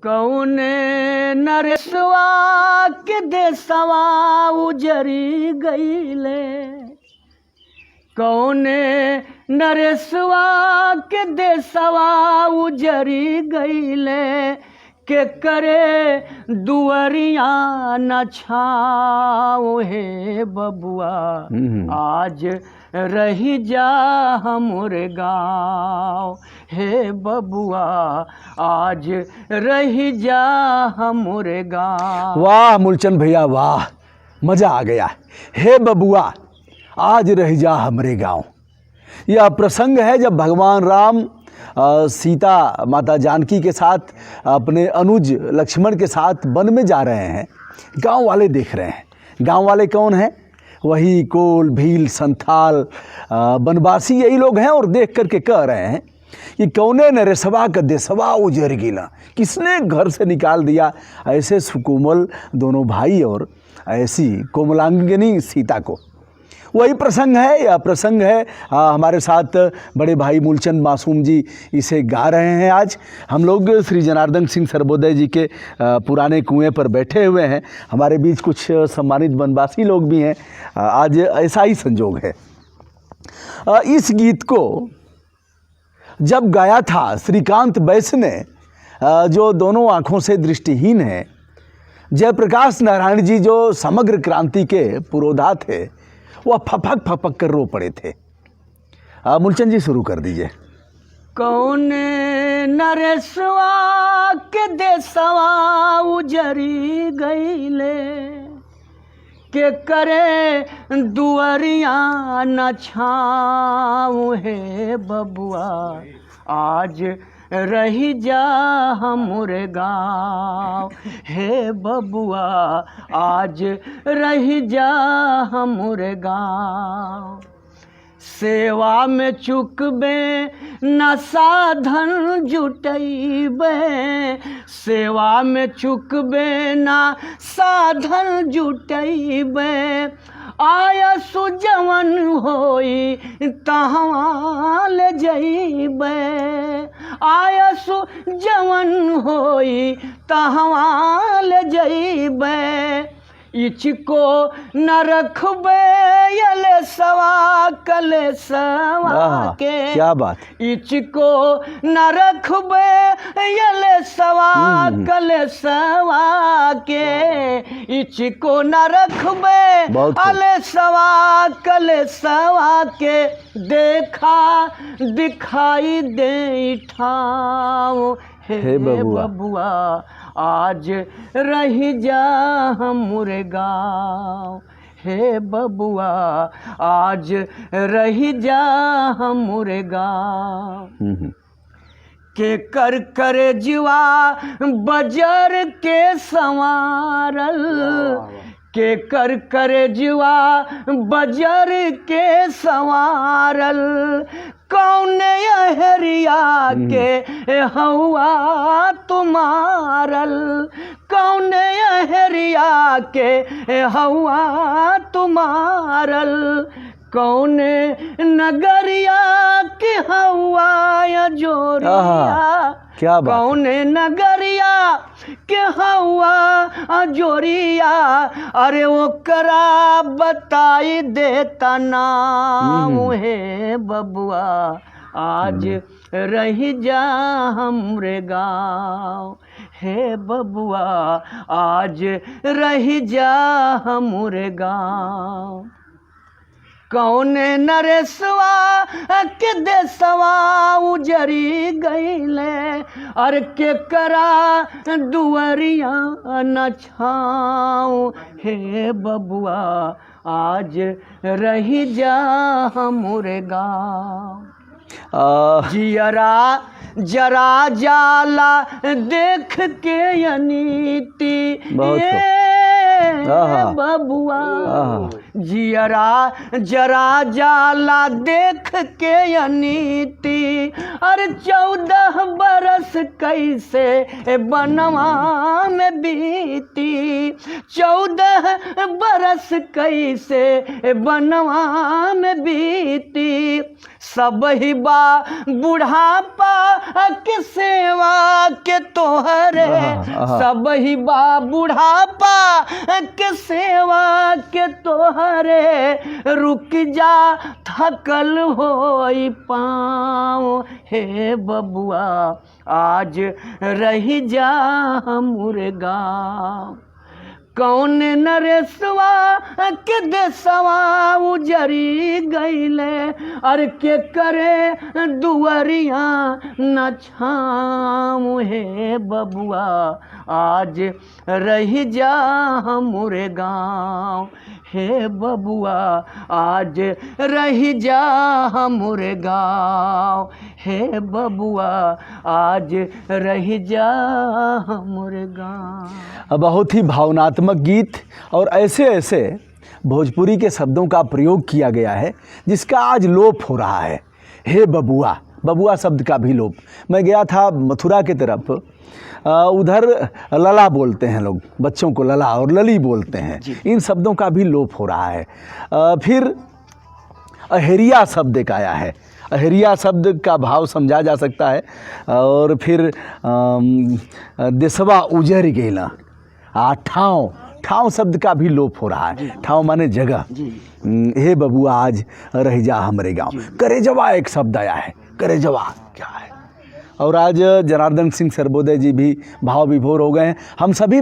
कौने नरसवा के देसवा उजरी गईले, कौने नरसवा के देसवा उजरी गईले, के करे दुअरिया न छाओ हे बबुआ, आज रही जा हमर गाँव, हे बबुआ आज रही जा हमर गाँव। वाह मूलचंद भैया वाह, मजा आ गया। हे बबुआ आज रह जा हमरे गाँव, यह प्रसंग है जब भगवान राम सीता माता जानकी के साथ अपने अनुज लक्ष्मण के साथ वन में जा रहे हैं। गांव वाले देख रहे हैं। गांव वाले कौन हैं? वही कोल भील संथाल वनवासी यही लोग हैं, और देख करके कह रहे हैं कि कौने नरेसवा का देसवा उजर गिला, किसने घर से निकाल दिया ऐसे सुकोमल दोनों भाई और ऐसी कोमलांगिनी सीता को। वही प्रसंग है, यह प्रसंग है। हमारे साथ बड़े भाई मूलचंद मासूम जी इसे गा रहे हैं। आज हम लोग श्री जनार्दन सिंह सर्वोदय जी के पुराने कुएं पर बैठे हुए हैं। हमारे बीच कुछ सम्मानित वनवासी लोग भी हैं। आज ऐसा ही संजोग है। इस गीत को जब गाया था श्रीकांत बैस ने, जो दोनों आँखों से दृष्टिहीन हैं, जयप्रकाश नारायण जी जो समग्र क्रांति के पुरोधा थे, वह फपक फपक कर रो पड़े थे। मूलचंद जी शुरू कर दीजिए। कौने नरेसवा के देसवा उजरी गईले, के करे दुअरिया न छाऊं हे बबुआ, आज रही जा हमर गाँव, हे बबुआ आज रही जा हमर गाँव। सेवा में चुकबे न साधन जुटैबे, सेवा में चुकबे न साधन जुटैबे, आयसु जवन होई तहाँ ले जइबे, आयसु जवन होई तहाँ ले जइबे, इचको न रखबे यले सवा कले सवा के, क्या बात। इचको न रखबे यले सवा कले सवा के, इचको न रखबे अले सवा कले सवा के, देखा दिखाई दे ठाव हे बबुआ आज रही जा हमर गाँव, हे बबुआ आज रही जा हमर गाँव। के कर करे जीवा बजर के संवारल, के कर करे जीवा बजर के संवारल, कौने हरिया के हवा तुम्हारल, कौने हरिया के हवा तुम्हारल, कौने नगरिया के हवा जोरिया, क्या बात। कौने नगरिया के हवा जोरिया, अरे ओकरा बताई देता नाम हे बबुआ आज रही जा हमरे गाँव, हे बबुआ आज रही जा हमरे गाँव। कौने नरेसवा के देसवा उजरी गईले, अरे के करा दुअरिया न छाऊं हे बबुआ आज रही जा हमरे गाँव। जियरा जरा जाला देख के अनीति बबुआ, जियरा जरा जाला देख के अनीति, अरे 14 बरस कैसे बनवा में बीती, 14 बरस कैसे बनवा में बीती, सब ही बा बुढ़ापा के सेवा के तोहरे, सब ही बा बुढ़ापा के सेवा के तोहरे, रुक जा थकल होई पाँव, हे बबुआ आज रही जा हमरे गाँव। कौन नरेशवा के देशवा उजरी गईले, अरे के करे दुआरिया न छाँव, हे बबुआ आज रही जा हमरे गाँव, हे बबुआ आज रही जा हमरे गाँव, हे बबुआ आज रही जा हमरे गाँव। बहुत ही भावनात्मक गीत और ऐसे ऐसे भोजपुरी के शब्दों का प्रयोग किया गया है जिसका आज लोप हो रहा है। हे बबुआ, बबुआ शब्द का भी लोप। मैं गया था मथुरा की तरफ, उधर लला बोलते हैं लोग, बच्चों को लला और लली बोलते हैं। इन शब्दों का भी लोप हो रहा है। फिर अहेरिया शब्द एक आया है। अहेरिया शब्द का भाव समझा जा सकता है। और फिर देशवा उजर गेला, ठाव, ठाव शब्द का भी लोप हो रहा है। ठाव माने जगह। हे बबुआ आज रह जा हमरे गाँव। करेजवा एक शब्द आया है। करेजवा क्या है? और आज जनार्दन सिंह सर्वोदय जी भी भाव विभोर हो गए हैं। हम सभी